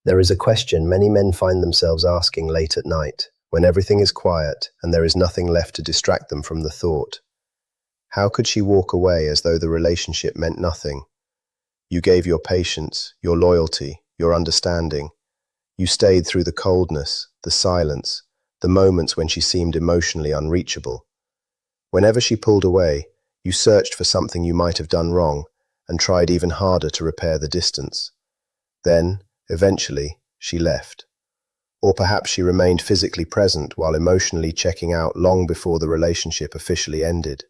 There is a question many men find themselves asking late at night, when everything is quiet and there is nothing left to distract them from the thought. How could she walk away as though the relationship meant nothing? You gave your patience, your loyalty, your understanding. You stayed through the coldness, the silence, the moments when she seemed emotionally unreachable. Whenever she pulled away, you searched for something you might have done wrong and tried even harder to repair the distance. Then, eventually, she left. Or perhaps she remained physically present while emotionally checking out long before the relationship officially ended.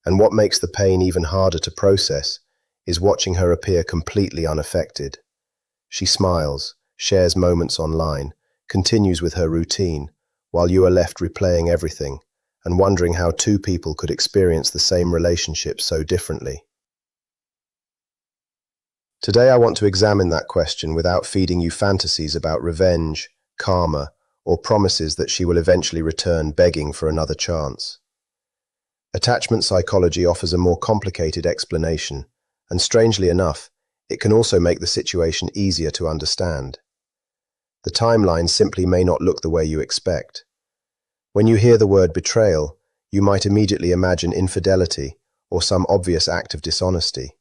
And what makes the pain even harder to process is watching her appear completely unaffected. She smiles, shares moments online, continues with her routine, while you are left replaying everything and wondering how two people could experience the same relationship so differently. Today I want to examine that question without feeding you fantasies about revenge, karma, or promises that she will eventually return begging for another chance. Attachment psychology offers a more complicated explanation, and strangely enough, it can also make the situation easier to understand. The timeline simply may not look the way you expect. When you hear the word betrayal, you might immediately imagine infidelity or some obvious act of dishonesty.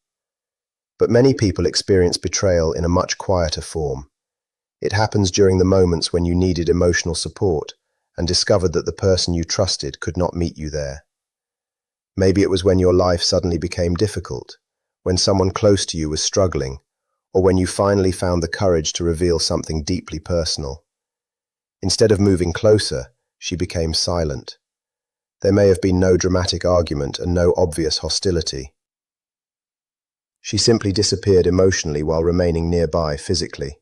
But many people experience betrayal in a much quieter form. It happens during the moments when you needed emotional support and discovered that the person you trusted could not meet you there. Maybe it was when your life suddenly became difficult, when someone close to you was struggling, or when you finally found the courage to reveal something deeply personal. Instead of moving closer, she became silent. There may have been no dramatic argument and no obvious hostility. She simply disappeared emotionally while remaining nearby physically.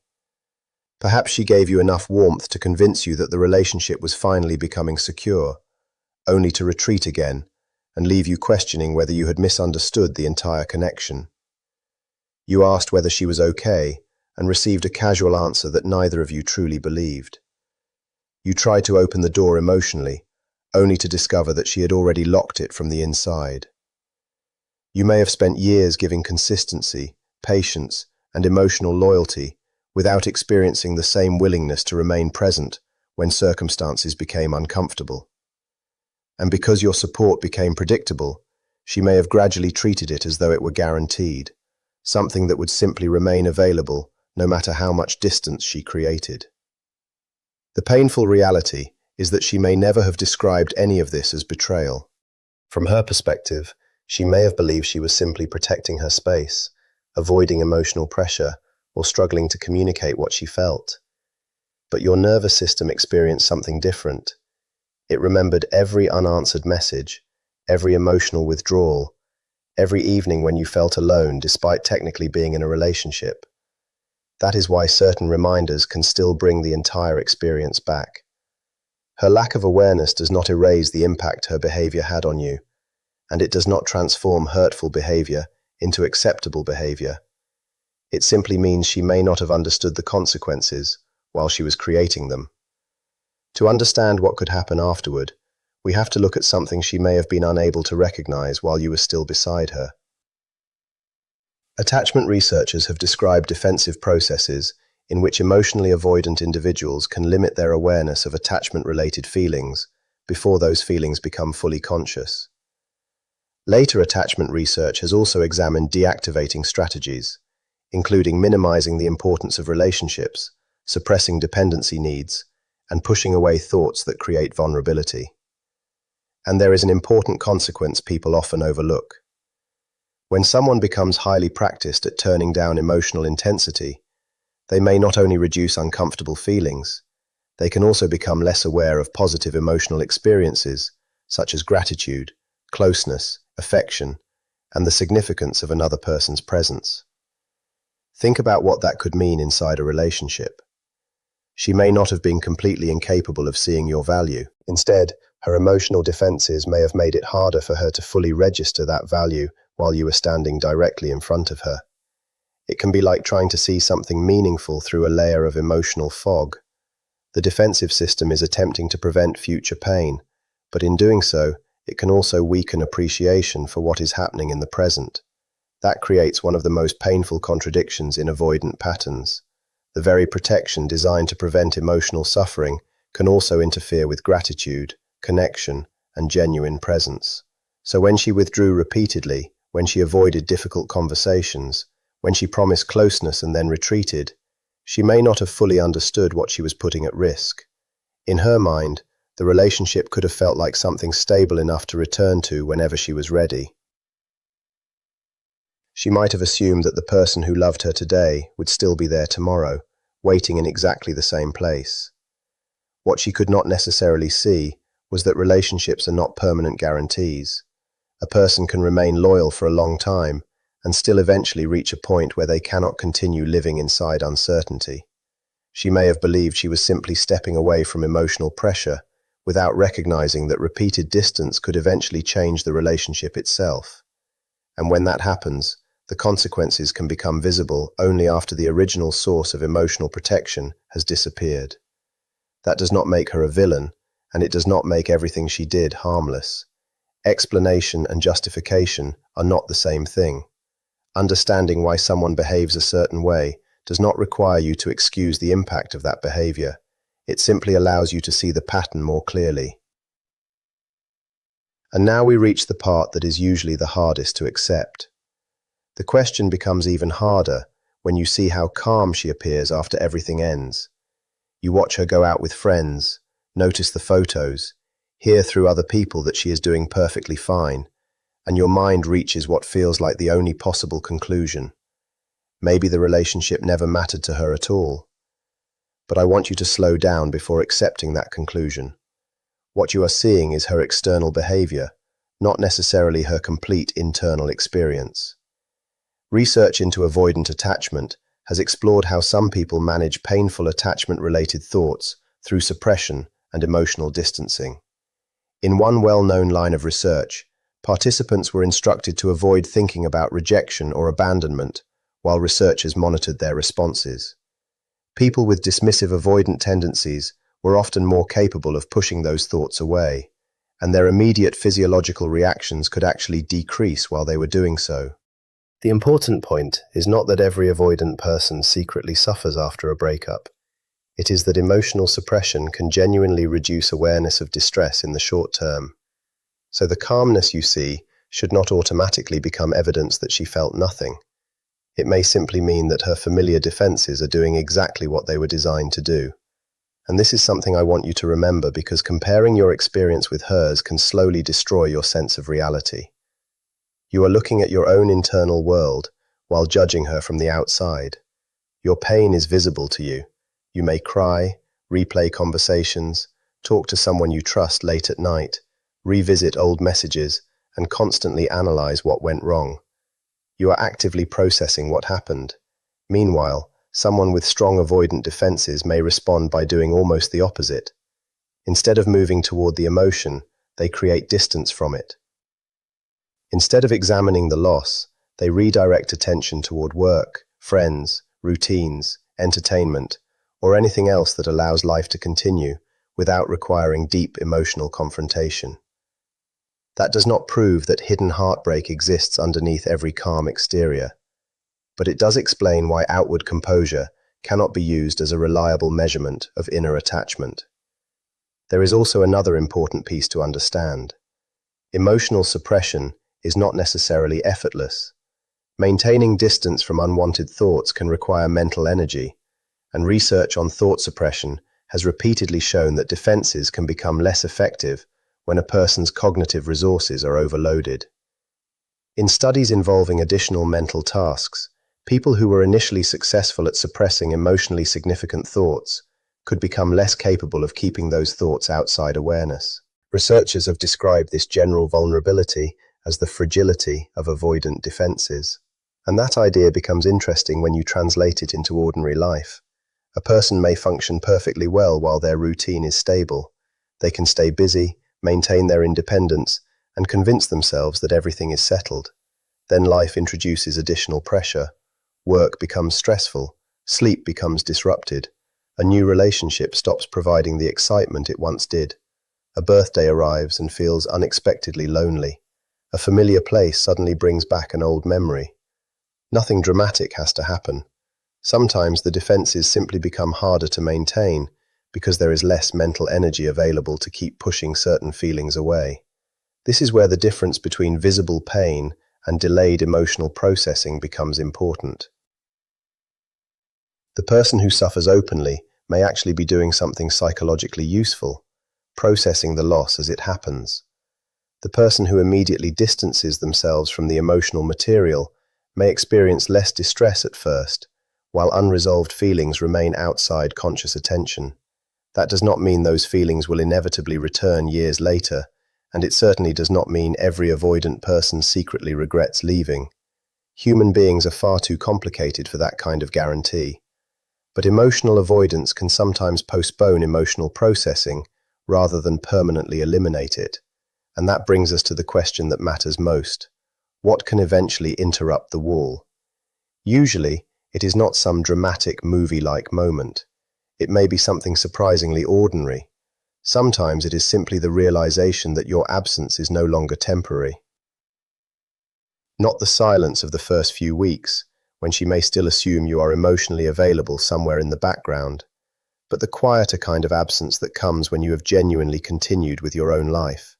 Perhaps she gave you enough warmth to convince you that the relationship was finally becoming secure, only to retreat again and leave you questioning whether you had misunderstood the entire connection. You asked whether she was okay and received a casual answer that neither of you truly believed. You tried to open the door emotionally, only to discover that she had already locked it from the inside. You may have spent years giving consistency, patience, and emotional loyalty without experiencing the same willingness to remain present when circumstances became uncomfortable. And because your support became predictable, she may have gradually treated it as though it were guaranteed, something that would simply remain available no matter how much distance she created. The painful reality is that she may never have described any of this as betrayal. From her perspective, she may have believed she was simply protecting her space, avoiding emotional pressure, or struggling to communicate what she felt. But your nervous system experienced something different. It remembered every unanswered message, every emotional withdrawal, every evening when you felt alone despite technically being in a relationship. That is why certain reminders can still bring the entire experience back. Her lack of awareness does not erase the impact her behavior had on you, and it does not transform hurtful behavior into acceptable behavior. It simply means she may not have understood the consequences while she was creating them. To understand what could happen afterward, we have to look at something she may have been unable to recognize while you were still beside her. Attachment researchers have described defensive processes in which emotionally avoidant individuals can limit their awareness of attachment-related feelings before those feelings become fully conscious. Later attachment research has also examined deactivating strategies, including minimizing the importance of relationships, suppressing dependency needs, and pushing away thoughts that create vulnerability. And there is an important consequence people often overlook. When someone becomes highly practiced at turning down emotional intensity, they may not only reduce uncomfortable feelings, they can also become less aware of positive emotional experiences, such as gratitude, closeness, affection, and the significance of another person's presence. Think about what that could mean inside a relationship. She may not have been completely incapable of seeing your value. Instead, her emotional defenses may have made it harder for her to fully register that value while you were standing directly in front of her. It can be like trying to see something meaningful through a layer of emotional fog. The defensive system is attempting to prevent future pain, but in doing so, it can also weaken appreciation for what is happening in the present. That creates one of the most painful contradictions in avoidant patterns. The very protection designed to prevent emotional suffering can also interfere with gratitude, connection, and genuine presence. So when she withdrew repeatedly, when she avoided difficult conversations, when she promised closeness and then retreated, she may not have fully understood what she was putting at risk. In her mind, the relationship could have felt like something stable enough to return to whenever she was ready. She might have assumed that the person who loved her today would still be there tomorrow, waiting in exactly the same place. What she could not necessarily see was that relationships are not permanent guarantees. A person can remain loyal for a long time and still eventually reach a point where they cannot continue living inside uncertainty. She may have believed she was simply stepping away from emotional pressure without recognizing that repeated distance could eventually change the relationship itself. And when that happens, the consequences can become visible only after the original source of emotional protection has disappeared. That does not make her a villain, and it does not make everything she did harmless. Explanation and justification are not the same thing. Understanding why someone behaves a certain way does not require you to excuse the impact of that behavior. It simply allows you to see the pattern more clearly. And now we reach the part that is usually the hardest to accept. The question becomes even harder when you see how calm she appears after everything ends. You watch her go out with friends, notice the photos, hear through other people that she is doing perfectly fine, and your mind reaches what feels like the only possible conclusion. Maybe the relationship never mattered to her at all. But I want you to slow down before accepting that conclusion. What you are seeing is her external behavior, not necessarily her complete internal experience. Research into avoidant attachment has explored how some people manage painful attachment-related thoughts through suppression and emotional distancing. In one well-known line of research, participants were instructed to avoid thinking about rejection or abandonment while researchers monitored their responses. People with dismissive avoidant tendencies were often more capable of pushing those thoughts away, and their immediate physiological reactions could actually decrease while they were doing so. The important point is not that every avoidant person secretly suffers after a breakup. It is that emotional suppression can genuinely reduce awareness of distress in the short term. So the calmness you see should not automatically become evidence that she felt nothing. It may simply mean that her familiar defenses are doing exactly what they were designed to do. And this is something I want you to remember, because comparing your experience with hers can slowly destroy your sense of reality. You are looking at your own internal world while judging her from the outside. Your pain is visible to you. You may cry, replay conversations, talk to someone you trust late at night, revisit old messages, and constantly analyze what went wrong. You are actively processing what happened. Meanwhile, someone with strong avoidant defenses may respond by doing almost the opposite. Instead of moving toward the emotion, they create distance from it. Instead of examining the loss, they redirect attention toward work, friends, routines, entertainment, or anything else that allows life to continue without requiring deep emotional confrontation. That does not prove that hidden heartbreak exists underneath every calm exterior, but it does explain why outward composure cannot be used as a reliable measurement of inner attachment. There is also another important piece to understand. Emotional suppression is not necessarily effortless. Maintaining distance from unwanted thoughts can require mental energy, and research on thought suppression has repeatedly shown that defenses can become less effective when a person's cognitive resources are overloaded. In studies involving additional mental tasks, people who were initially successful at suppressing emotionally significant thoughts could become less capable of keeping those thoughts outside awareness. Researchers have described this general vulnerability as the fragility of avoidant defenses. And that idea becomes interesting when you translate it into ordinary life. A person may function perfectly well while their routine is stable. They can stay busy, maintain their independence, and convince themselves that everything is settled. Then life introduces additional pressure. Work becomes stressful, sleep becomes disrupted, a new relationship stops providing the excitement it once did. A birthday arrives and feels unexpectedly lonely. A familiar place suddenly brings back an old memory. Nothing dramatic has to happen. Sometimes the defenses simply become harder to maintain because there is less mental energy available to keep pushing certain feelings away. This is where the difference between visible pain and delayed emotional processing becomes important. The person who suffers openly may actually be doing something psychologically useful, processing the loss as it happens. The person who immediately distances themselves from the emotional material may experience less distress at first, while unresolved feelings remain outside conscious attention. That does not mean those feelings will inevitably return years later, and it certainly does not mean every avoidant person secretly regrets leaving. Human beings are far too complicated for that kind of guarantee. But emotional avoidance can sometimes postpone emotional processing rather than permanently eliminate it. And that brings us to the question that matters most. What can eventually interrupt the wall? Usually, it is not some dramatic movie-like moment. It may be something surprisingly ordinary. Sometimes it is simply the realization that your absence is no longer temporary. Not the silence of the first few weeks, when she may still assume you are emotionally available somewhere in the background, but the quieter kind of absence that comes when you have genuinely continued with your own life.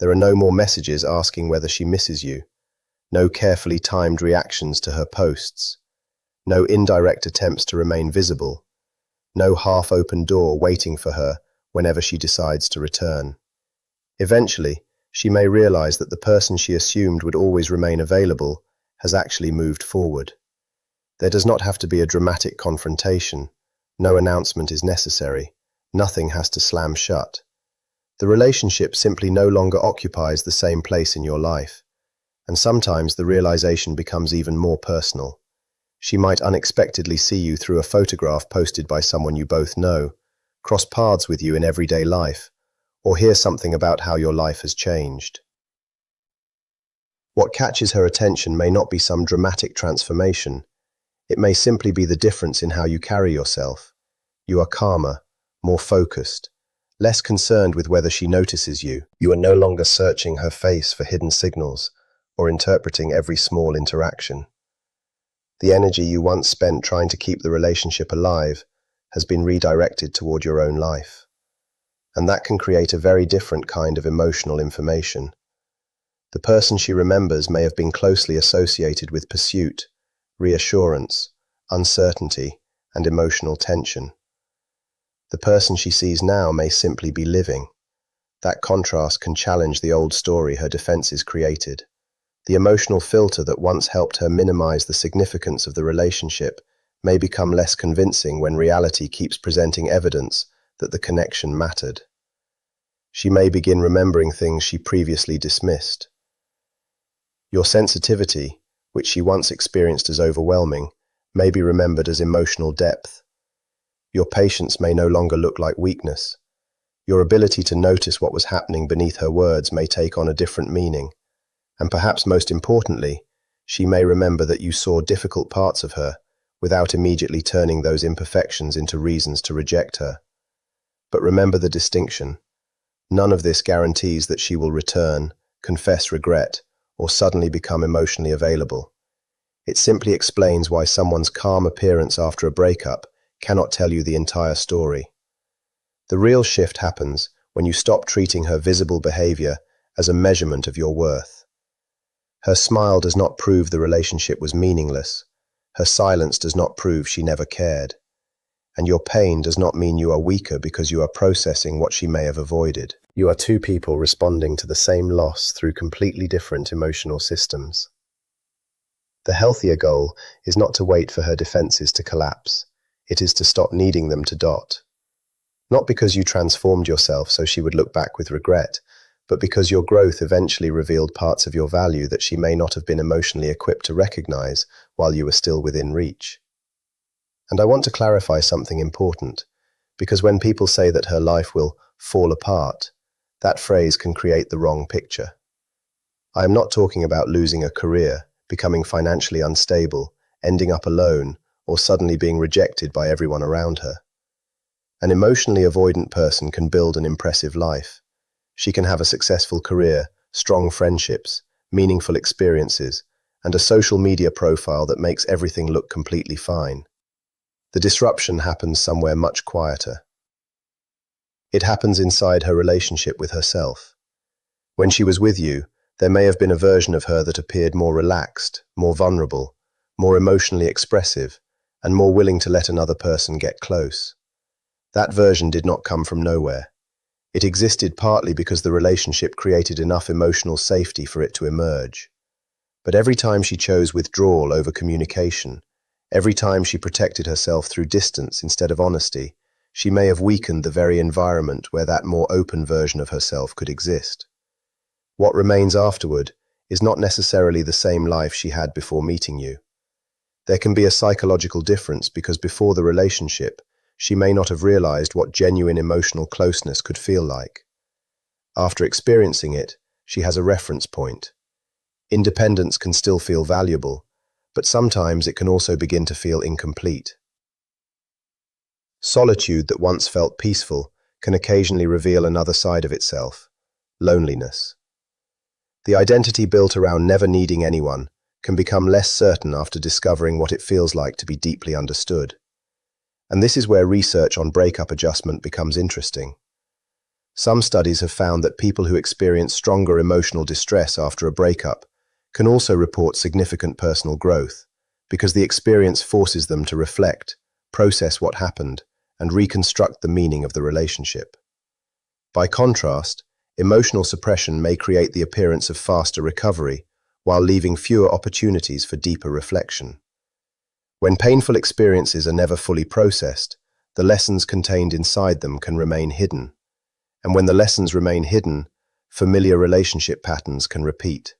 There are no more messages asking whether she misses you, no carefully timed reactions to her posts, no indirect attempts to remain visible, no half-open door waiting for her whenever she decides to return. Eventually, she may realize that the person she assumed would always remain available has actually moved forward. There does not have to be a dramatic confrontation. No announcement is necessary. Nothing has to slam shut. The relationship simply no longer occupies the same place in your life, and sometimes the realization becomes even more personal. She might unexpectedly see you through a photograph posted by someone you both know, cross paths with you in everyday life, or hear something about how your life has changed. What catches her attention may not be some dramatic transformation. It may simply be the difference in how you carry yourself. You are calmer, more focused, less concerned with whether she notices you. You are no longer searching her face for hidden signals or interpreting every small interaction. The energy you once spent trying to keep the relationship alive has been redirected toward your own life. And that can create a very different kind of emotional information. The person she remembers may have been closely associated with pursuit, reassurance, uncertainty, and emotional tension. The person she sees now may simply be living. That contrast can challenge the old story her defenses created. The emotional filter that once helped her minimize the significance of the relationship may become less convincing when reality keeps presenting evidence that the connection mattered. She may begin remembering things she previously dismissed. Your sensitivity, which she once experienced as overwhelming, may be remembered as emotional depth. Your patience may no longer look like weakness. Your ability to notice what was happening beneath her words may take on a different meaning. And perhaps most importantly, she may remember that you saw difficult parts of her without immediately turning those imperfections into reasons to reject her. But remember the distinction. None of this guarantees that she will return, confess regret, or suddenly become emotionally available. It simply explains why someone's calm appearance after a breakup cannot tell you the entire story. The real shift happens when you stop treating her visible behavior as a measurement of your worth. Her smile does not prove the relationship was meaningless. Her silence does not prove she never cared. And your pain does not mean you are weaker because you are processing what she may have avoided. You are two people responding to the same loss through completely different emotional systems. The healthier goal is not to wait for her defenses to collapse. It is to stop needing them to dot. Not because you transformed yourself so she would look back with regret, but because your growth eventually revealed parts of your value that she may not have been emotionally equipped to recognize while you were still within reach. And I want to clarify something important, because when people say that her life will fall apart, that phrase can create the wrong picture. I am not talking about losing a career, becoming financially unstable, ending up alone, or suddenly being rejected by everyone around her. An emotionally avoidant person can build an impressive life. She can have a successful career, strong friendships, meaningful experiences, and a social media profile that makes everything look completely fine. The disruption happens somewhere much quieter. It happens inside her relationship with herself. When she was with you, there may have been a version of her that appeared more relaxed, more vulnerable, more emotionally expressive, and more willing to let another person get close. That version did not come from nowhere. It existed partly because the relationship created enough emotional safety for it to emerge. But every time she chose withdrawal over communication, every time she protected herself through distance instead of honesty, she may have weakened the very environment where that more open version of herself could exist. What remains afterward is not necessarily the same life she had before meeting you. There can be a psychological difference because before the relationship, she may not have realized what genuine emotional closeness could feel like. After experiencing it, she has a reference point. Independence can still feel valuable, but sometimes it can also begin to feel incomplete. Solitude that once felt peaceful can occasionally reveal another side of itself: loneliness. The identity built around never needing anyone can become less certain after discovering what it feels like to be deeply understood. And this is where research on breakup adjustment becomes interesting. Some studies have found that people who experience stronger emotional distress after a breakup can also report significant personal growth, because the experience forces them to reflect, process what happened, and reconstruct the meaning of the relationship. By contrast, emotional suppression may create the appearance of faster recovery, while leaving fewer opportunities for deeper reflection. When painful experiences are never fully processed, the lessons contained inside them can remain hidden. And when the lessons remain hidden, familiar relationship patterns can repeat.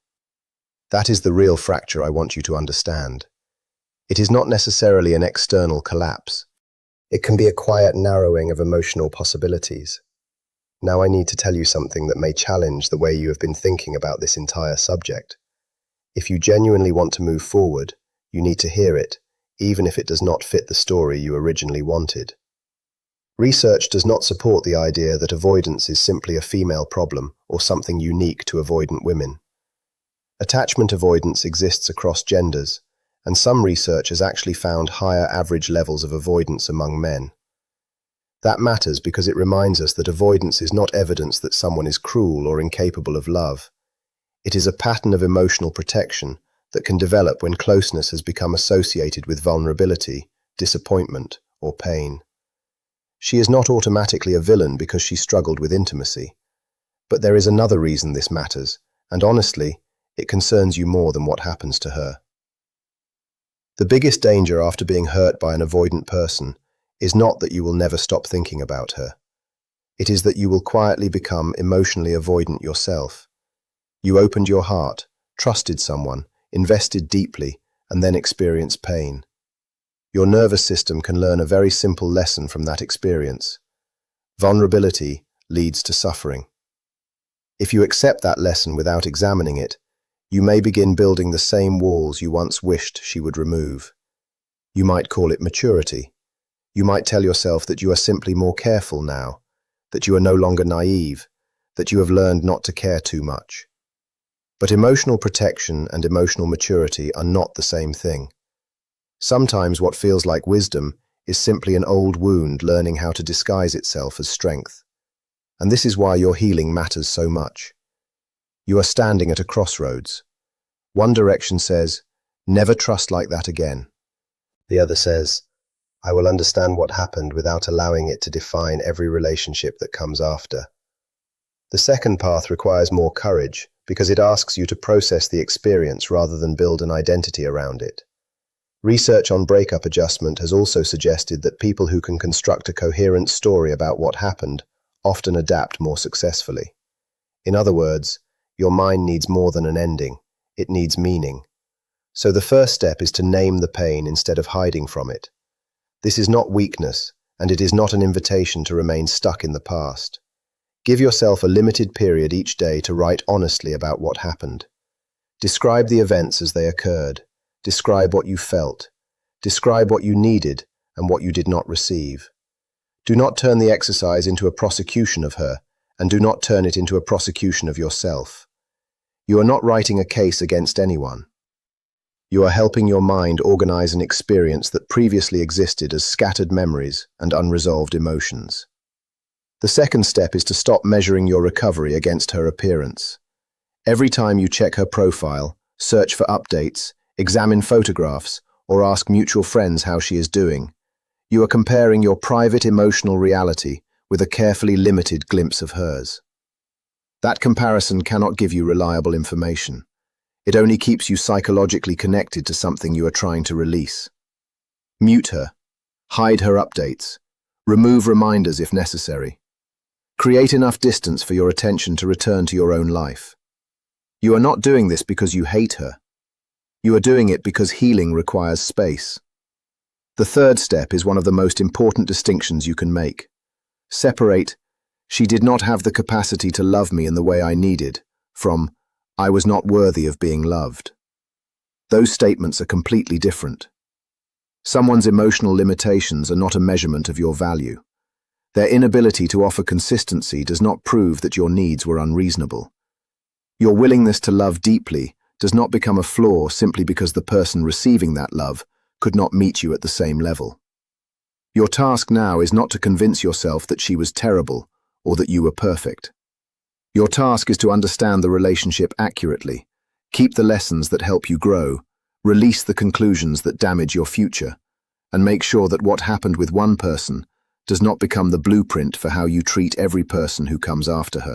That is the real fracture I want you to understand. It is not necessarily an external collapse. It can be a quiet narrowing of emotional possibilities. Now I need to tell you something that may challenge the way you have been thinking about this entire subject. If you genuinely want to move forward, you need to hear it, even if it does not fit the story you originally wanted. Research does not support the idea that avoidance is simply a female problem or something unique to avoidant women. Attachment avoidance exists across genders, and some research has actually found higher average levels of avoidance among men. That matters because it reminds us that avoidance is not evidence that someone is cruel or incapable of love. It is a pattern of emotional protection that can develop when closeness has become associated with vulnerability, disappointment, or pain. She is not automatically a villain because she struggled with intimacy. But there is another reason this matters, and honestly, it concerns you more than what happens to her. The biggest danger after being hurt by an avoidant person is not that you will never stop thinking about her. It is that you will quietly become emotionally avoidant yourself. You opened your heart, trusted someone, invested deeply, and then experienced pain. Your nervous system can learn a very simple lesson from that experience. Vulnerability leads to suffering. If you accept that lesson without examining it, you may begin building the same walls you once wished she would remove. You might call it maturity. You might tell yourself that you are simply more careful now, that you are no longer naive, that you have learned not to care too much. But emotional protection and emotional maturity are not the same thing. Sometimes what feels like wisdom is simply an old wound learning how to disguise itself as strength. And this is why your healing matters so much. You are standing at a crossroads. One direction says, never trust like that again. The other says, I will understand what happened without allowing it to define every relationship that comes after. The second path requires more courage because it asks you to process the experience rather than build an identity around it. Research on breakup adjustment has also suggested that people who can construct a coherent story about what happened often adapt more successfully. In other words, your mind needs more than an ending. It needs meaning. So the first step is to name the pain instead of hiding from it. This is not weakness, and it is not an invitation to remain stuck in the past. Give yourself a limited period each day to write honestly about what happened. Describe the events as they occurred. Describe what you felt. Describe what you needed and what you did not receive. Do not turn the exercise into a prosecution of her, and do not turn it into a prosecution of yourself. You are not writing a case against anyone. You are helping your mind organize an experience that previously existed as scattered memories and unresolved emotions. The second step is to stop measuring your recovery against her appearance. Every time you check her profile, search for updates, examine photographs, or ask mutual friends how she is doing, you are comparing your private emotional reality with a carefully limited glimpse of hers. That comparison cannot give you reliable information. It only keeps you psychologically connected to something you are trying to release. Mute her. Hide her updates. Remove reminders if necessary. Create enough distance for your attention to return to your own life. You are not doing this because you hate her. You are doing it because healing requires space. The third step is one of the most important distinctions you can make. Separate, "She did not have the capacity to love me in the way I needed," from "I was not worthy of being loved." Those statements are completely different. Someone's emotional limitations are not a measurement of your value. Their inability to offer consistency does not prove that your needs were unreasonable. Your willingness to love deeply does not become a flaw simply because the person receiving that love could not meet you at the same level. Your task now is not to convince yourself that she was terrible or that you were perfect. Your task is to understand the relationship accurately, keep the lessons that help you grow, release the conclusions that damage your future, and make sure that what happened with one person does not become the blueprint for how you treat every person who comes after her.